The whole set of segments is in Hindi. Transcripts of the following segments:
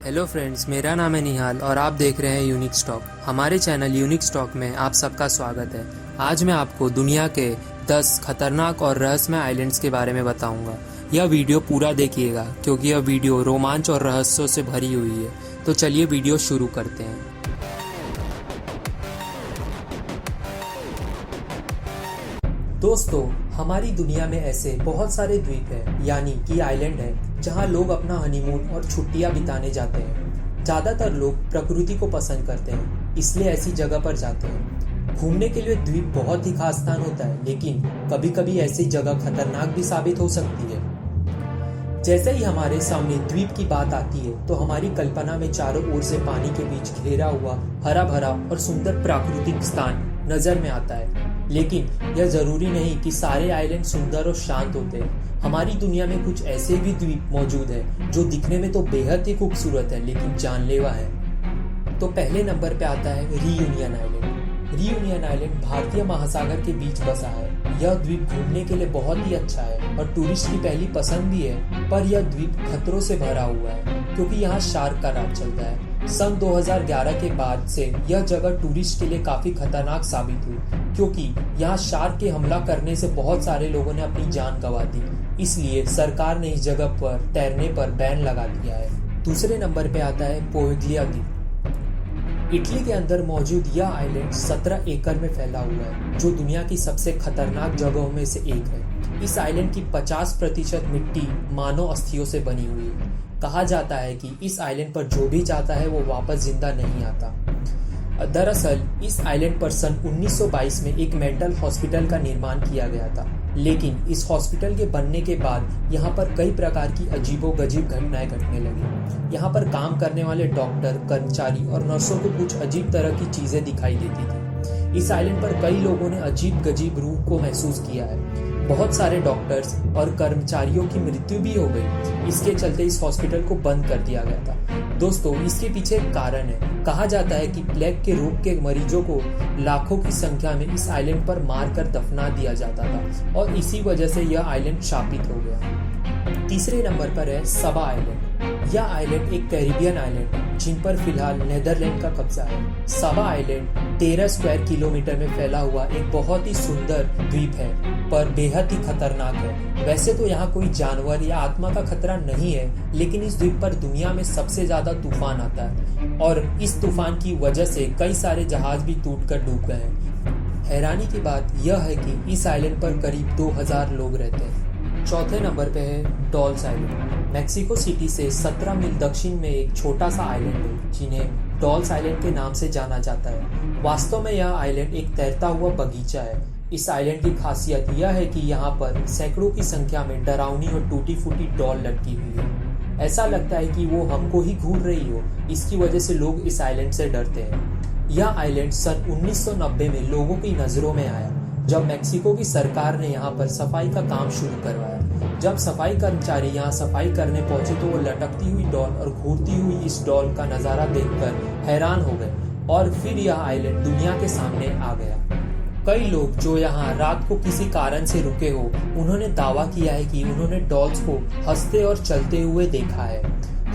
हेलो फ्रेंड्स, मेरा नाम है निहाल और आप देख रहे हैं यूनिक स्टॉक। हमारे चैनल यूनिक स्टॉक में आप सबका स्वागत है। आज मैं आपको दुनिया के 10 खतरनाक और रहस्यमय आइलैंड्स के बारे में बताऊंगा। यह वीडियो पूरा देखिएगा क्योंकि यह वीडियो रोमांच और रहस्यों से भरी हुई है। तो चलिए वीडियो शुरू करते हैं। दोस्तों, हमारी दुनिया में ऐसे बहुत सारे द्वीप हैं यानी कि आइलैंड हैं जहां लोग अपना हनीमून और छुट्टियां बिताने जाते हैं। ज़्यादातर लोग प्रकृति को पसंद करते हैं, इसलिए ऐसी जगह पर जाते हैं। घूमने के लिए द्वीप बहुत ही खास स्थान होता है, लेकिन कभी कभी ऐसी जगह खतरनाक भी साबित हो सकती है। जैसे ही हमारे सामने द्वीप की बात आती है तो हमारी कल्पना में चारों ओर से पानी के बीच घेरा हुआ हरा भरा और सुंदर प्राकृतिक स्थान नजर में आता है। लेकिन यह जरूरी नहीं कि सारे आइलैंड सुंदर और शांत होते हैं। हमारी दुनिया में कुछ ऐसे भी द्वीप मौजूद हैं जो दिखने में तो बेहद ही खूबसूरत है लेकिन जानलेवा है। तो पहले नंबर पे आता है रीयूनियन आइलैंड। रीयूनियन आइलैंड भारतीय महासागर के बीच बसा है। यह द्वीप घूमने के लिए बहुत ही अच्छा है और टूरिस्ट की पहली पसंद भी है, पर यह द्वीप खतरों से भरा हुआ है क्योंकि यहाँ शार्क का राज चलता है। सन 2011 के बाद से यह जगह टूरिस्ट के लिए काफी खतरनाक साबित हुई क्योंकि यहाँ शार्क के हमला करने से बहुत सारे लोगों ने अपनी जान गंवा दी। इसलिए सरकार ने इस जगह पर तैरने पर बैन लगा दिया है। दूसरे नंबर पे आता है पोविग्लिया द्वीप। इटली के अंदर मौजूद यह आइलैंड 17 एकड़ में फैला हुआ है, जो दुनिया की सबसे खतरनाक जगहों में से एक है। इस आइलैंड की 50% मिट्टी मानव अस्थियों से बनी हुई है। कहा जाता है कि इस आइलैंड पर जो भी जाता है वो वापस जिंदा नहीं आता। दरअसल इस आइलैंड पर सन 1922 में एक मेंटल हॉस्पिटल का निर्माण किया गया था, लेकिन इस हॉस्पिटल के बनने के बाद यहाँ पर कई प्रकार की अजीबोगरीब घटनाएं घटने लगी। यहाँ पर काम करने वाले डॉक्टर, कर्मचारी और नर्सों को कुछ अजीब तरह की चीजें दिखाई देती थी। इस आइलैंड पर कई लोगों ने अजीब गजीब रूह को महसूस किया है। बहुत सारे डॉक्टर्स और कर्मचारियों की मृत्यु भी हो गई। इसके चलते इस हॉस्पिटल को बंद कर दिया गया था। दोस्तों, इसके पीछे एक कारण है। कहा जाता है कि प्लेग के रोग के मरीजों को लाखों की संख्या में इस आइलैंड पर मारकर दफना दिया जाता था और इसी वजह से यह आइलैंड शापित हो गया। तीसरे नंबर पर है सबा आइलैंड। यह आइलैंड एक कैरिबियन आइलैंड है जिन पर फिलहाल नेदरलैंड का कब्जा है। सबा आइलैंड 13 स्क्वायर किलोमीटर में फैला हुआ एक बहुत ही सुंदर द्वीप है, पर बेहद ही खतरनाक है। वैसे तो यहाँ कोई जानवर या आत्मा का खतरा नहीं है, लेकिन इस द्वीप पर दुनिया में सबसे ज्यादा तूफान आता है और इस तूफान की वजह से कई सारे जहाज भी टूटकर डूब गए हैं। हैरानी की बात यह है कि इस आइलैंड पर करीब 2000 लोग रहते हैं। चौथे नंबर पे है डॉल्स आइलैंड। मैक्सिको सिटी से 17 मील दक्षिण में एक छोटा सा आइलैंड है जिन्हें डॉल्स आइलैंड के नाम से जाना जाता है। वास्तव में यह आइलैंड एक तैरता हुआ बगीचा है। इस आइलैंड की खासियत यह है कि यहाँ पर सैकड़ों की संख्या में डरावनी और टूटी फूटी डॉल लटकी हुई है। ऐसा लगता है कि वो हमको ही घूर रही हो। इसकी वजह से लोग इस आइलैंड से डरते हैं। यह आइलैंड सन 1990 में लोगों की नजरों में आया जब मैक्सिको की सरकार ने यहाँ पर सफाई का काम शुरू करवाया। जब सफाई कर्मचारी यहाँ सफाई करने पहुंचे तो वो लटकती हुई डॉल और घूरती हुई इस डॉल का नजारा देखकर हैरान हो गए और फिर यह आइलैंड दुनिया के सामने आ गया। कई लोग जो यहाँ रात को किसी कारण से रुके हो, उन्होंने दावा किया है कि उन्होंने डॉल्स को हंसते और चलते हुए देखा है।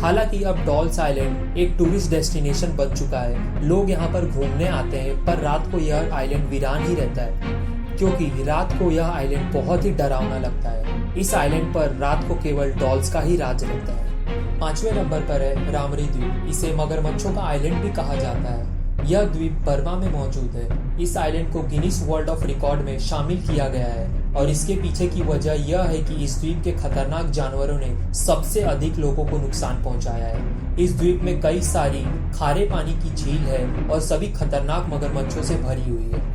हालांकि अब डॉल्स आइलैंड एक टूरिस्ट डेस्टिनेशन बन चुका है। लोग यहाँ पर घूमने आते हैं, पर रात को यह आइलैंड वीरान ही रहता है क्योंकि रात को यह आइलैंड बहुत ही डरावना लगता है। इस आइलैंड पर रात को केवल डॉल्स का ही राज रहता है। पांचवें नंबर पर है रामरी द्वीप। इसे मगरमच्छों का आइलैंड भी कहा जाता है। यह द्वीप बर्मा में मौजूद है। इस आइलैंड को गिनीज वर्ल्ड ऑफ रिकॉर्ड में शामिल किया गया है और इसके पीछे की वजह यह है कि इस द्वीप के खतरनाक जानवरों ने सबसे अधिक लोगों को नुकसान पहुंचाया है। इस द्वीप में कई सारी खारे पानी की झील है और सभी खतरनाक मगरमच्छों से भरी हुई है।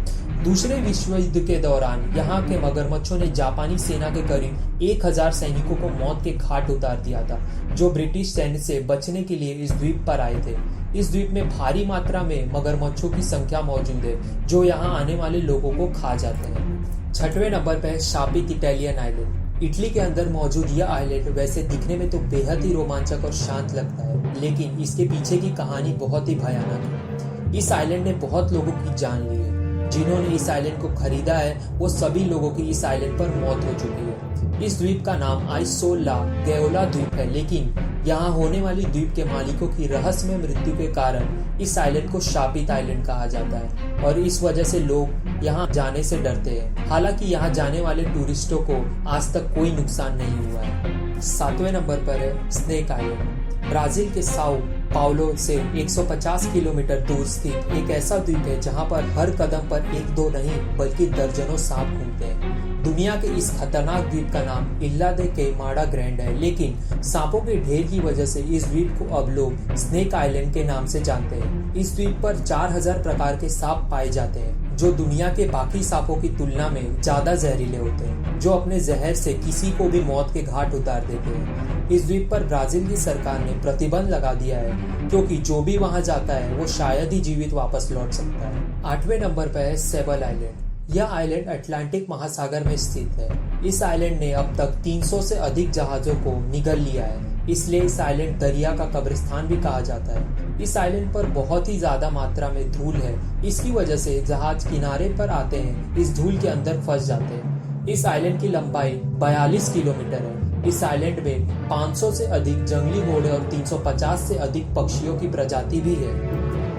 दूसरे विश्व युद्ध के दौरान यहाँ के मगरमच्छों ने जापानी सेना के करीब 1000 सैनिकों को मौत के घाट उतार दिया था, जो ब्रिटिश सैन्य से बचने के लिए इस द्वीप पर आए थे। इस द्वीप में भारी मात्रा में मगरमच्छों की संख्या मौजूद है जो यहाँ आने वाले लोगों को खा जाते हैं। छठवें नंबर पर है शापित इटालियन आइलैंड। इटली के अंदर मौजूद यह आइलैंड वैसे दिखने में तो बेहद ही रोमांचक और शांत लगता है, लेकिन इसके पीछे की कहानी बहुत ही भयानक है। इस आइलैंड ने बहुत लोगों की जान ली है। जिन्होंने इस आइलैंड को खरीदा है वो सभी लोगों की इस आइलैंड पर मौत हो चुकी है। इस द्वीप का नाम आइसोला गैओला द्वीप है, लेकिन यहाँ होने वाली द्वीप के मालिकों की रहस्यमय मृत्यु के कारण इस आइलैंड को शापित आइलैंड कहा जाता है और इस वजह से लोग यहाँ जाने से डरते हैं। हालांकि यहाँ जाने वाले टूरिस्टों को आज तक कोई नुकसान नहीं हुआ है। 7वें नंबर पर है स्नेक आइलैंड। ब्राजील के साओ पाउलो से 150 किलोमीटर दूर स्थित एक ऐसा द्वीप है जहाँ पर हर कदम पर एक दो नहीं बल्कि दर्जनों सांप घूमते हैं। दुनिया के इस खतरनाक द्वीप का नाम इल्हा दे कैमाडा ग्रैंड है, लेकिन सांपों के ढेर की वजह से इस द्वीप को अब लोग स्नेक आइलैंड के नाम से जानते हैं। इस द्वीप पर 4000 प्रकार के सांप पाए जाते हैं जो दुनिया के बाकी सांपों की तुलना में ज्यादा जहरीले होते हैं, जो अपने जहर से किसी को भी मौत के घाट उतार देते हैं। इस द्वीप पर ब्राजील की सरकार ने प्रतिबंध लगा दिया है क्योंकि जो भी वहां जाता है वो शायद ही जीवित वापस लौट सकता है। 8वें नंबर पर है सेबल आइलैंड। यह आइलैंड अटलांटिक महासागर में स्थित है। इस आइलैंड ने अब तक 300 से अधिक जहाजों को निगल लिया है, इसलिए इस आइलैंड दरिया का कब्रिस्तान भी कहा जाता है। इस आइलैंड पर बहुत ही ज्यादा मात्रा में धूल है, इसकी वजह से जहाज किनारे पर आते हैं इस धूल के अंदर फंस जाते हैं। इस आइलैंड की लंबाई 42 किलोमीटर है। इस आइलैंड में 500 से अधिक जंगली घोड़े और 350 से अधिक पक्षियों की प्रजाति भी है।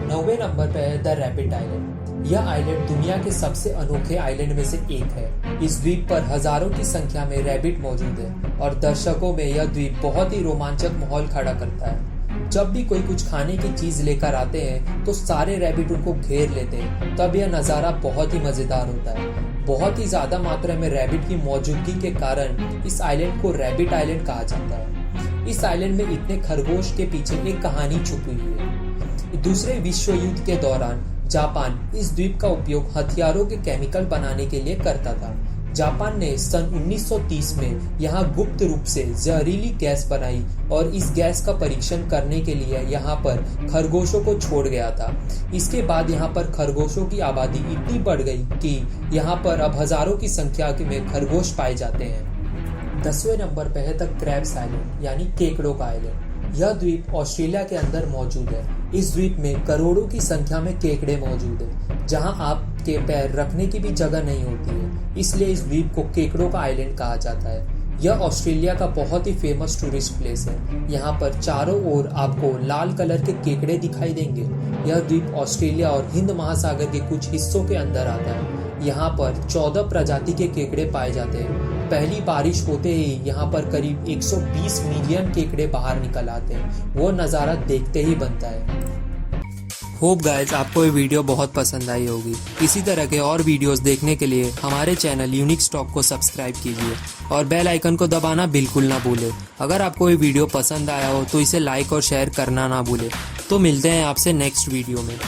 9वें नंबर पर है द रैबिट आइलैंड। यह आइलैंड दुनिया के सबसे अनोखे आइलैंड में से एक है। इस द्वीप पर हजारों की संख्या में रैबिट मौजूद है और दर्शकों में यह द्वीप बहुत ही रोमांचक माहौल खड़ा करता है। जब भी कोई कुछ खाने की चीज लेकर आते हैं तो सारे रैबिट उनको घेर लेते हैं, तब यह नज़ारा बहुत ही मजेदार होता है। बहुत ही ज्यादा मात्रा में रैबिट की मौजूदगी के कारण इस आइलैंड को रैबिट आइलैंड कहा जाता है। इस आइलैंड में इतने खरगोश के पीछे एक कहानी छुपी हुई है। दूसरे विश्व युद्ध के दौरान जापान इस द्वीप का उपयोग हथियारों के केमिकल बनाने के लिए करता था। जापान ने सन 1930 में यहाँ गुप्त रूप से जहरीली गैस बनाई और इस गैस का परीक्षण करने के लिए यहाँ पर खरगोशों को छोड़ गया था। इसके बाद यहाँ पर खरगोशों की आबादी इतनी बढ़ गई कि यहाँ पर अब हजारों की संख्या में खरगोश पाए जाते हैं। 10वें नंबर पर है द क्रैब्स आइलैंड यानी केकड़ों का आइलैंड। यह द्वीप ऑस्ट्रेलिया के अंदर मौजूद है। इस द्वीप में करोड़ों की संख्या में केकड़े मौजूद हैं, जहां आपके पैर रखने की भी जगह नहीं होती है, इसलिए इस द्वीप को केकड़ों का आइलैंड कहा जाता है। यह ऑस्ट्रेलिया का बहुत ही फेमस टूरिस्ट प्लेस है। यहाँ पर चारों ओर आपको लाल कलर के केकड़े दिखाई देंगे। यह द्वीप ऑस्ट्रेलिया और हिंद महासागर के कुछ हिस्सों के अंदर आता है। यहाँ पर 14 प्रजाति के केकड़े पाए जाते हैं। पहली बारिश होते ही यहाँ पर करीब 120 मिलियन केकड़े बाहर निकल आते हैं। वो नज़ारा देखते ही बनता है। होप गाइस आपको ये वीडियो बहुत पसंद आई होगी। इसी तरह के और वीडियोस देखने के लिए हमारे चैनल यूनिक स्टॉक को सब्सक्राइब कीजिए और बेल आइकन को दबाना बिल्कुल ना भूले। अगर आपको ये वीडियो पसंद आया हो तो इसे लाइक और शेयर करना ना भूले। तो मिलते हैं आपसे नेक्स्ट वीडियो में।